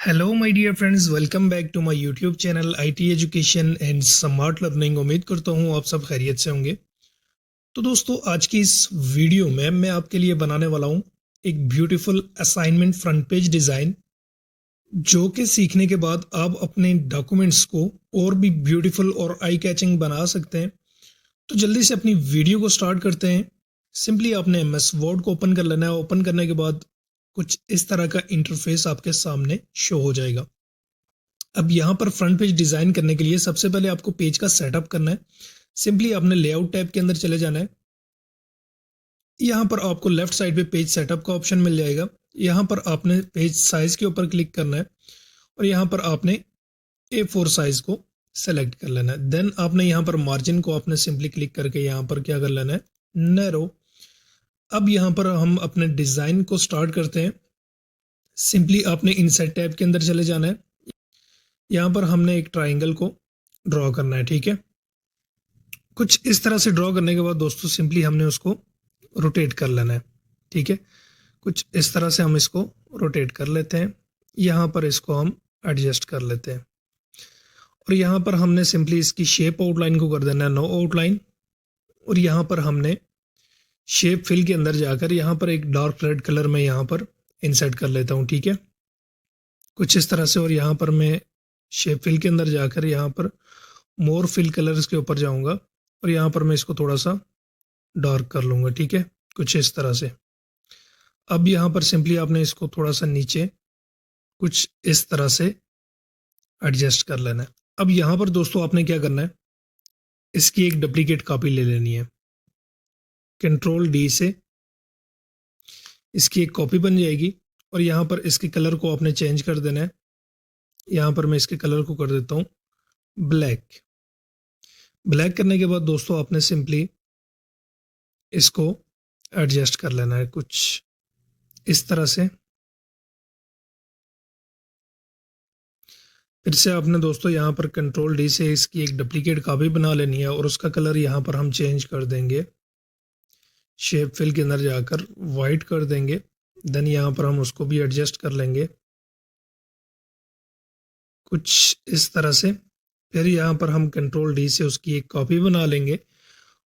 Hello my dear friends, welcome back to my YouTube channel IT education and smart learning. उम्मीद करता हूँ आप सब खैरियत से होंगे। तो दोस्तों, आज की इस वीडियो में मैं आपके लिए बनाने वाला हूँ एक beautiful assignment front page design, जो कि सीखने के बाद आप अपने डॉक्यूमेंट्स को और भी ब्यूटीफुल और आई कैचिंग बना सकते हैं। तो जल्दी से अपनी वीडियो को स्टार्ट करते हैं। सिंपली आपने एमएस वर्ड को ओपन कर लेना है। ओपन करने के बाद कुछ इस तरह का इंटरफेस आपके सामने शो हो जाएगा। अब यहाँ पर फ्रंट पेज डिजाइन करने के लिए सबसे पहले आपको पेज का सेटअप करना है। सिंपली आपने लेआउट टैब के अंदर चले जाना है। यहाँ पर आपको लेफ्ट साइड पे पेज सेटअप का ऑप्शन मिल जाएगा। यहाँ पर आपने पेज साइज के ऊपर क्लिक करना है और यहाँ पर आपने A4 साइज को सेलेक्ट कर लेना है। देन आपने यहाँ पर मार्जिन को आपने सिंपली क्लिक करके यहाँ पर क्या कर लेना है, नैरो। अब यहाँ पर हम अपने डिजाइन को स्टार्ट करते हैं। सिंपली आपने इनसेट टैब के अंदर चले जाना है। यहाँ पर हमने एक ट्राइंगल को ड्रॉ करना है, ठीक है। कुछ इस तरह से ड्रॉ करने के बाद दोस्तों सिंपली हमने उसको रोटेट कर लेना है, ठीक है। कुछ इस तरह से हम इसको रोटेट कर लेते हैं। यहाँ पर इसको हम एडजस्ट कर लेते हैं और यहाँ पर हमने सिंपली इसकी शेप आउटलाइन को कर देना है नो आउटलाइन। और यहाँ पर हमने शेप फिल के अंदर जाकर यहाँ पर एक डार्क रेड कलर में यहाँ पर इंसर्ट कर लेता हूँ, ठीक है, कुछ इस तरह से। और यहाँ पर मैं शेप फिल के अंदर जाकर यहाँ पर मोर फिल कलर्स के ऊपर जाऊंगा और यहाँ पर मैं इसको थोड़ा सा डार्क कर लूंगा, ठीक है, कुछ इस तरह से। अब यहाँ पर सिंपली आपने इसको थोड़ा सा नीचे कुछ इस तरह से एडजस्ट कर लेना है। अब यहाँ पर दोस्तों आपने क्या करना है, इसकी एक डुप्लीकेट कॉपी ले लेनी है। कंट्रोल डी से इसकी एक कॉपी बन जाएगी और यहाँ पर इसके कलर को आपने चेंज कर देना है। यहाँ पर मैं इसके कलर को कर देता हूँ ब्लैक। ब्लैक करने के बाद दोस्तों आपने सिंपली इसको एडजस्ट कर लेना है कुछ इस तरह से। फिर से आपने दोस्तों यहाँ पर कंट्रोल डी से इसकी एक डुप्लीकेट कॉपी बना लेनी है और उसका कलर यहाँ पर हम चेंज कर देंगे। शेप फिल के अंदर जाकर वाइट कर देंगे। देन यहाँ पर हम उसको भी एडजस्ट कर लेंगे कुछ इस तरह से। फिर यहाँ पर हम कंट्रोल डी से उसकी एक कॉपी बना लेंगे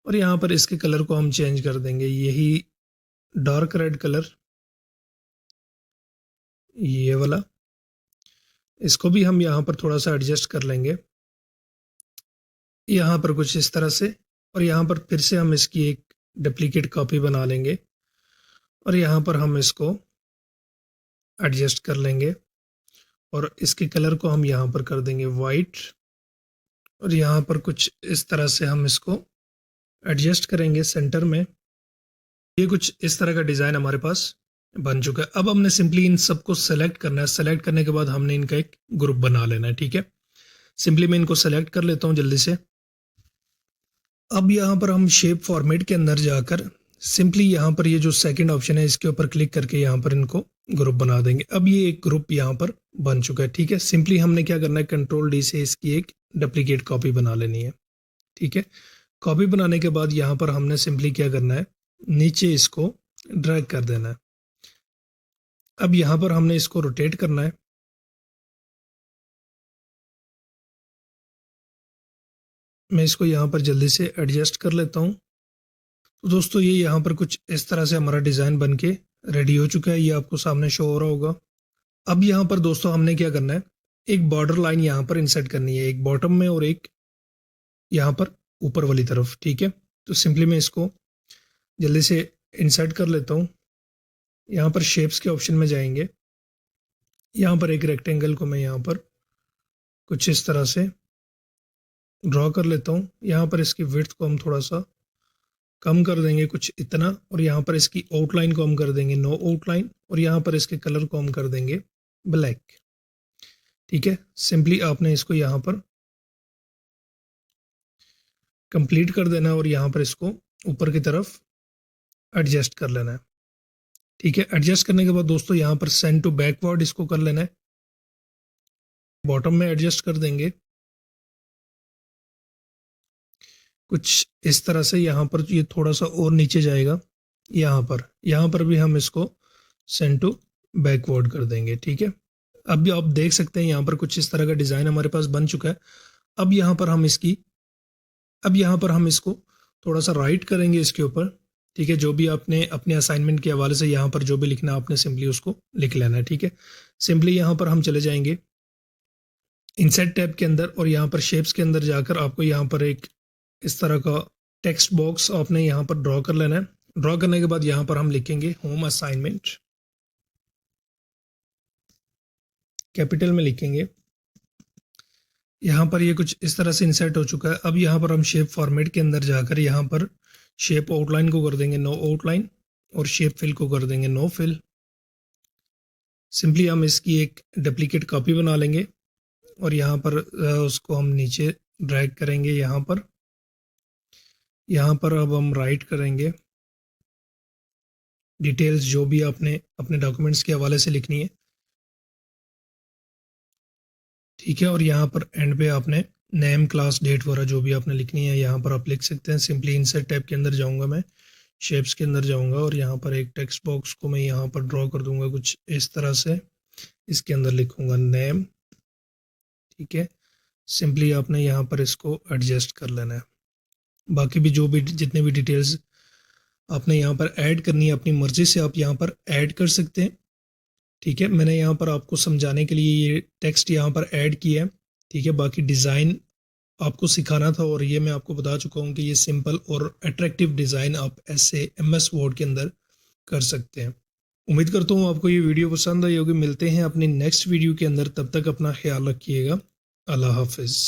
और यहाँ पर इसके कलर को हम चेंज कर देंगे, यही डार्क रेड कलर, ये वाला। इसको भी हम यहाँ पर थोड़ा सा एडजस्ट कर लेंगे यहाँ पर कुछ इस तरह से। और यहाँ पर फिर से हम इसकी एक डुप्लीकेट कॉपी बना लेंगे और यहाँ पर हम इसको एडजस्ट कर लेंगे और इसके कलर को हम यहाँ पर कर देंगे वाइट। और यहाँ पर कुछ इस तरह से हम इसको एडजस्ट करेंगे सेंटर में। ये कुछ इस तरह का डिज़ाइन हमारे पास बन चुका है। अब हमने सिंपली इन सबको सेलेक्ट करना है। सेलेक्ट करने के बाद हमने इनका एक ग्रुप बना लेना है, ठीक है। सिंपली मैं इनको सेलेक्ट कर लेता हूँ जल्दी से। अब यहाँ पर हम शेप फॉर्मेट के अंदर जाकर सिंपली यहाँ पर ये जो सेकंड ऑप्शन है इसके ऊपर क्लिक करके यहाँ पर इनको ग्रुप बना देंगे। अब ये एक ग्रुप यहाँ पर बन चुका है, ठीक है। सिंपली हमने क्या करना है, कंट्रोल डी से इसकी एक डुप्लीकेट कॉपी बना लेनी है, ठीक है। कॉपी बनाने के बाद यहाँ पर हमने सिंपली क्या करना है, नीचे इसको ड्रैग कर देना है। अब यहाँ पर हमने इसको रोटेट करना है। मैं इसको यहाँ पर जल्दी से एडजस्ट कर लेता हूँ। तो दोस्तों ये यहाँ पर कुछ इस तरह से हमारा डिज़ाइन बन के रेडी हो चुका है, ये आपको सामने शो हो रहा होगा। अब यहाँ पर दोस्तों हमने क्या करना है, एक बॉर्डर लाइन यहाँ पर इंसर्ट करनी है, एक बॉटम में और एक यहाँ पर ऊपर वाली तरफ, ठीक है। तो सिंपली मैं इसको जल्दी से इंसर्ट कर लेता हूँ। यहाँ पर शेप्स के ऑप्शन में जाएंगे। यहाँ पर एक रेक्टेंगल को मैं यहाँ पर कुछ इस तरह से ड्रॉ कर लेता हूँ। यहाँ पर इसकी विड्थ को हम थोड़ा सा कम कर देंगे कुछ इतना और यहाँ पर इसकी आउटलाइन को हम कर देंगे नो आउटलाइन और यहाँ पर इसके कलर को हम कर देंगे ब्लैक, ठीक है। सिंपली आपने इसको यहाँ पर कंप्लीट कर देना है और यहाँ पर इसको ऊपर की तरफ एडजस्ट कर लेना है, ठीक है। एडजस्ट करने के बाद दोस्तों यहाँ पर सेंड टू बैकवर्ड इसको कर लेना है। बॉटम में एडजस्ट कर देंगे कुछ इस तरह से। यहाँ पर ये थोड़ा सा और नीचे जाएगा, यहाँ पर भी हम इसको सेंड टू बैकवर्ड कर देंगे, ठीक है। अब आप देख सकते हैं यहाँ पर कुछ इस तरह का डिज़ाइन हमारे पास बन चुका है। अब यहाँ पर हम इसको थोड़ा सा राइट करेंगे इसके ऊपर, ठीक है। जो भी आपने अपने असाइनमेंट के हवाले से यहाँ पर जो भी लिखना है आपने सिंपली उसको लिख लेना है, ठीक है। सिंपली यहाँ पर हम चले जाएंगे इंसर्ट टैब के अंदर और यहाँ पर शेप्स के अंदर जाकर आपको यहाँ पर एक इस तरह का टेक्स्ट बॉक्स आपने यहाँ पर ड्रॉ कर लेना है। ड्रॉ करने के बाद यहाँ पर हम लिखेंगे होम असाइनमेंट, कैपिटल में लिखेंगे। यहाँ पर ये कुछ इस तरह से इंसर्ट हो चुका है। अब यहाँ पर हम शेप फॉर्मेट के अंदर जाकर यहाँ पर शेप आउटलाइन को कर देंगे नो आउटलाइन और शेप फिल को कर देंगे नो फिल। सिंपली हम इसकी एक डुप्लीकेट कॉपी बना लेंगे और यहाँ पर उसको हम नीचे ड्रैग करेंगे। यहाँ पर अब हम राइट करेंगे डिटेल्स जो भी आपने अपने डॉक्यूमेंट्स के हवाले से लिखनी है, ठीक है। और यहाँ पर एंड पे आपने नेम क्लास डेट वगैरह जो भी आपने लिखनी है यहाँ पर आप लिख सकते हैं। सिंपली इंसर्ट टैब के अंदर जाऊंगा, मैं शेप्स के अंदर जाऊंगा और यहाँ पर एक टेक्स्ट बॉक्स को मैं यहाँ पर ड्रॉ कर दूंगा कुछ इस तरह से। इसके अंदर लिखूंगा नेम, ठीक है। सिंपली आपने यहाँ पर इसको एडजस्ट कर लेना है। बाकी भी जो भी जितने भी डिटेल्स आपने यहाँ पर ऐड करनी है अपनी मर्जी से आप यहाँ पर ऐड कर सकते हैं, ठीक है। मैंने यहाँ पर आपको समझाने के लिए ये टेक्स्ट यहाँ पर ऐड किया है, ठीक है। बाकी डिज़ाइन आपको सिखाना था और ये मैं आपको बता चुका हूँ कि ये सिंपल और अट्रैक्टिव डिज़ाइन आप ऐसे MS वर्ड के अंदर कर सकते हैं। उम्मीद करता हूँ आपको ये वीडियो पसंद आई होगी। मिलते हैं अपनी नेक्स्ट वीडियो के अंदर, तब तक अपना ख्याल रखिएगा। अल्लाह हाफिज़।